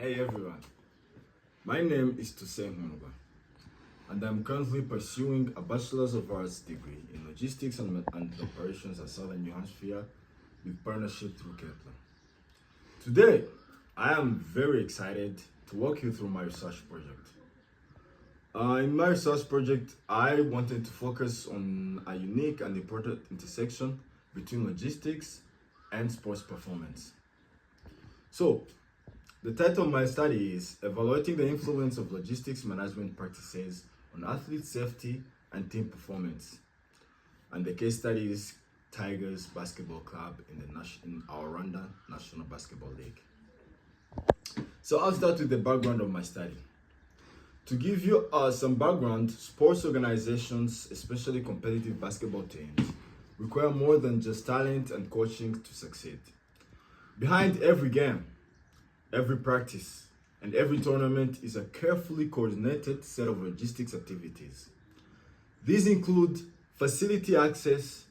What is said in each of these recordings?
Hey everyone, my name is Toussaint Honoba, and I'm currently pursuing a Bachelor's of Arts degree in Logistics and Operations at Southern New Hampshire with partnership through Kepler. Today, I am very excited to walk you through my research project. In my research project, I wanted to focus on a unique and important intersection between logistics and sports performance. So, the title of my study is Evaluating the Influence of Logistics Management Practices on Athlete Safety and Team Performance. And the case study is Tigers Basketball Club in our Rwanda National Basketball League. So I'll start with the background of my study. To give you some background, sports organizations, especially competitive basketball teams, require more than just talent and coaching to succeed. Behind every game, every practice, and every tournament is a carefully coordinated set of logistics activities. These include facility access,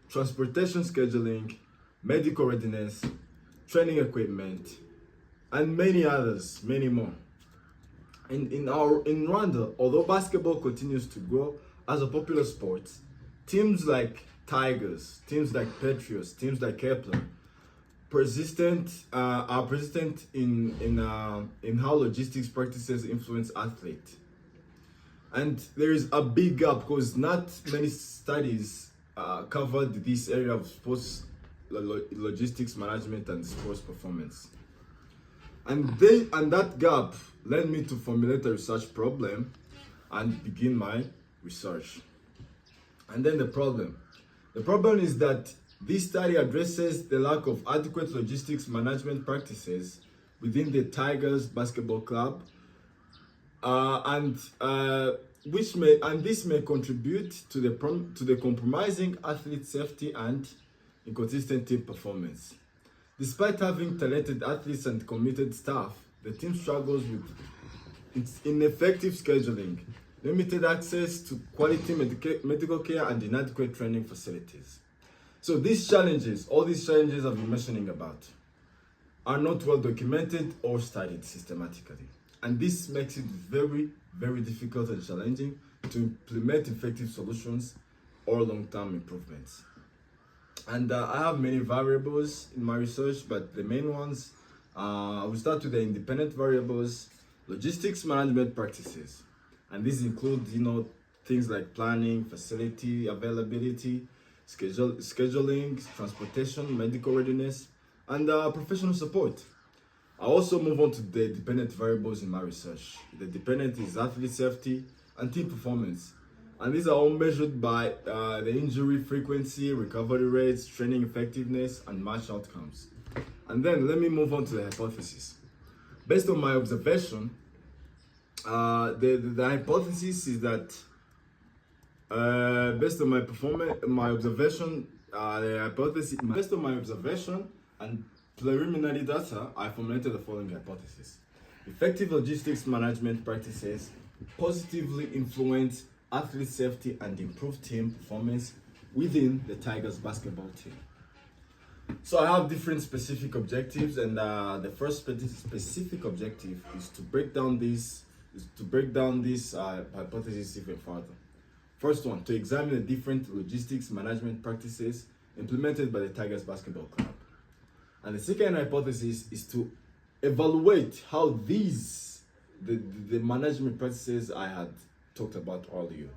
transportation scheduling, medical readiness, training equipment, and many others, many more. In Rwanda, although basketball continues to grow as a popular sport, teams like Tigers, teams like Patriots, teams like Kepler are persistent in how logistics practices influence athletes. And there is a big gap because not many studies covered this area of sports logistics management and sports performance. And that gap led me to formulate a research problem and begin my research. And then the problem is that this study addresses the lack of adequate logistics management practices within the Tigers Basketball Club, and this may contribute to the compromising athlete safety and inconsistent team performance. Despite having talented athletes and committed staff, the team struggles with its ineffective scheduling, limited access to quality medical care, and inadequate training facilities. So all these challenges I've been mentioning about, are not well documented or studied systematically. And this makes it very, very difficult and challenging to implement effective solutions or long-term improvements. And I have many variables in my research, but the main ones, I will start with the independent variables, logistics management practices. And these include, things like planning, facility availability, scheduling, transportation, medical readiness, and professional support. I also move on to the dependent variables in my research. The dependent is athlete safety and team performance. And these are all measured by the injury frequency, recovery rates, training effectiveness, and match outcomes. And then let me move on to the hypothesis. Based on my observation, the hypothesis is that based on my observation and preliminary data, I formulated the following hypothesis. Effective logistics management practices positively influence athlete safety and improve team performance within the Tigers basketball team. So I have different specific objectives, and the first specific objective is to break down this hypothesis even further. First one, to examine the different logistics management practices implemented by the Tigers Basketball Club. And the second hypothesis is to evaluate how the management practices I had talked about earlier,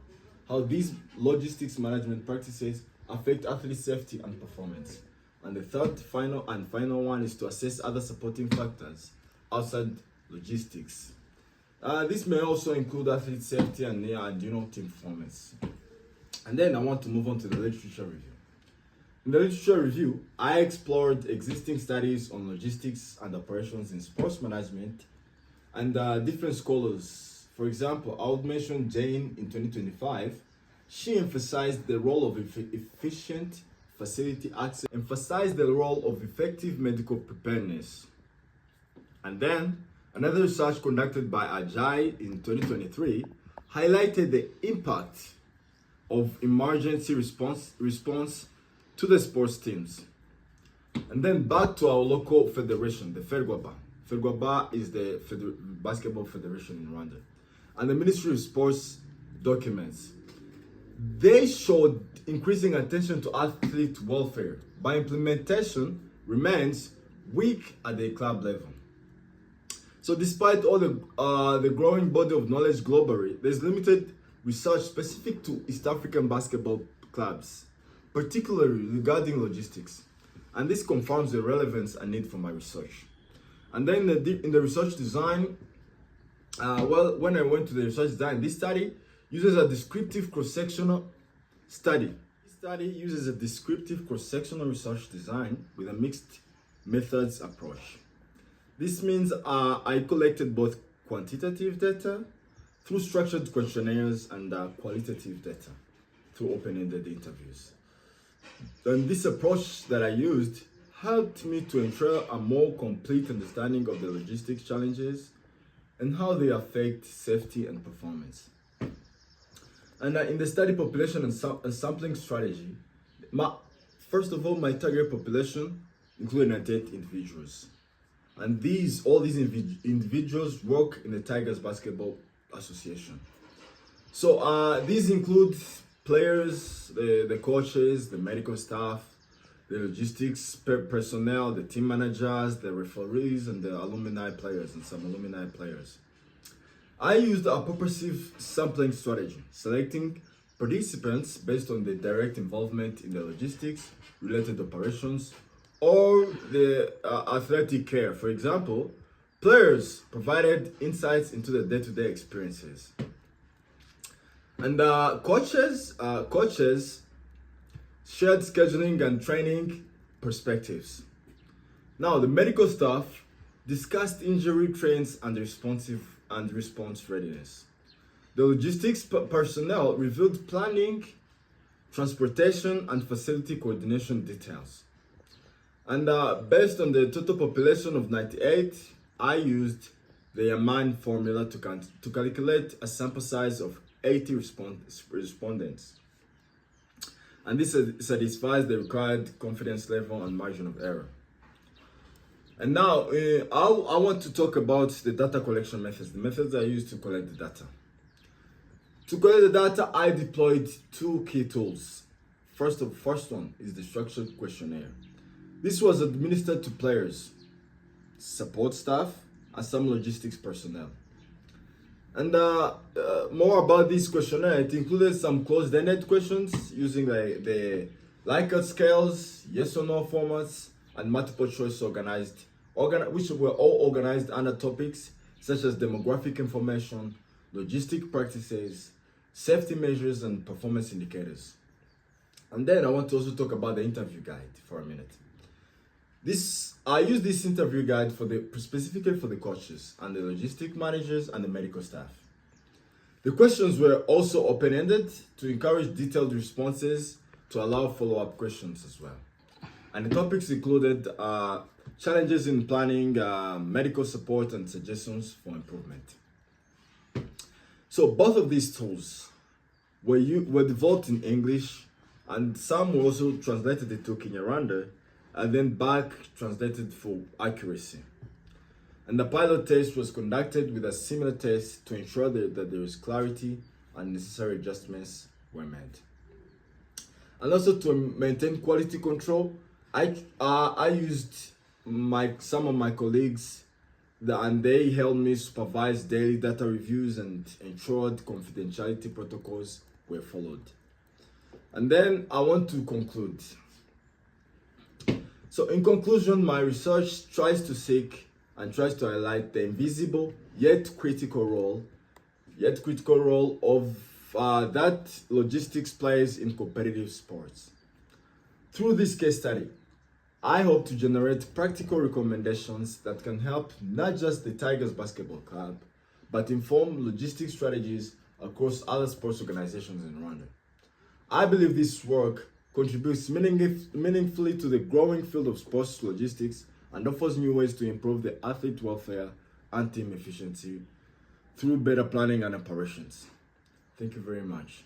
how these logistics management practices affect athlete safety and performance. And the third, final one is to assess other supporting factors outside logistics. This may also include athlete safety and team performance. And then I want to move on to the literature review. In the literature review, I explored existing studies on logistics and operations in sports management and different scholars. For example, I would mention Jane in 2025. She emphasized the role of efficient facility access, emphasized the role of effective medical preparedness. And then another research conducted by Ajay in 2023 highlighted the impact of emergency response to the sports teams. And then back to our local federation, the FEDGWABA. FEDWABA is the Basketball Federation in Rwanda. And the Ministry of Sports documents, they showed increasing attention to athlete welfare, but implementation remains weak at the club level. So despite all the growing body of knowledge globally, there's limited research specific to East African basketball clubs, particularly regarding logistics. And this confirms the relevance and need for my research. And then in the research design, when I went to the research design, this study uses a descriptive cross-sectional study. This study uses a descriptive cross-sectional research design with a mixed methods approach. This means I collected both quantitative data through structured questionnaires and qualitative data through open-ended interviews. And this approach that I used helped me to ensure a more complete understanding of the logistics challenges and how they affect safety and performance. And in the study population and sampling strategy, first of all, my target population included 98 individuals. And all these individuals work in the Tigers Basketball Association. So these include players, the coaches, the medical staff, the logistics personnel, the team managers, the referees, and the alumni players, and some alumni players. I used a purposive sampling strategy, selecting participants based on their direct involvement in the logistics, related operations, or the athletic care. For example, players provided insights into the day-to-day experiences. And coaches shared scheduling and training perspectives. Now, the medical staff discussed injury trends and response readiness. The logistics personnel reviewed planning, transportation, and facility coordination details. And based on the total population of 98, I used the Yaman formula to calculate a sample size of 80 respondents. And this satisfies the required confidence level and margin of error. And now, I want to talk about the data collection methods, the methods I used to collect the data. To collect the data, I deployed two key tools. First one is the structured questionnaire. This was administered to players, support staff, and some logistics personnel. And more about this questionnaire, it included some closed-ended questions using the Likert scales, yes or no formats, and multiple choice which were all organized under topics such as demographic information, logistic practices, safety measures, and performance indicators. And then I want to also talk about the interview guide for a minute. I use this interview guide specifically for the coaches and the logistic managers and the medical staff. The questions were also open-ended to encourage detailed responses to allow follow-up questions as well. And the topics included challenges in planning, medical support, and suggestions for improvement. So both of these tools were developed in English, and some were also translated into Kinyarwanda, and then back translated for accuracy. And the pilot test was conducted with a similar test to ensure that there is clarity and necessary adjustments were made. And also to maintain quality control, I used some of my colleagues, and they helped me supervise daily data reviews and ensured confidentiality protocols were followed. And then I want to conclude. So in conclusion, my research tries to highlight the invisible yet critical role of that logistics plays in competitive sports. Through this case study, I hope to generate practical recommendations that can help not just the Tigers Basketball Club, but inform logistics strategies across other sports organizations in Rwanda. I believe this work contributes meaningfully to the growing field of sports logistics and offers new ways to improve the athlete welfare and team efficiency through better planning and operations. Thank you very much.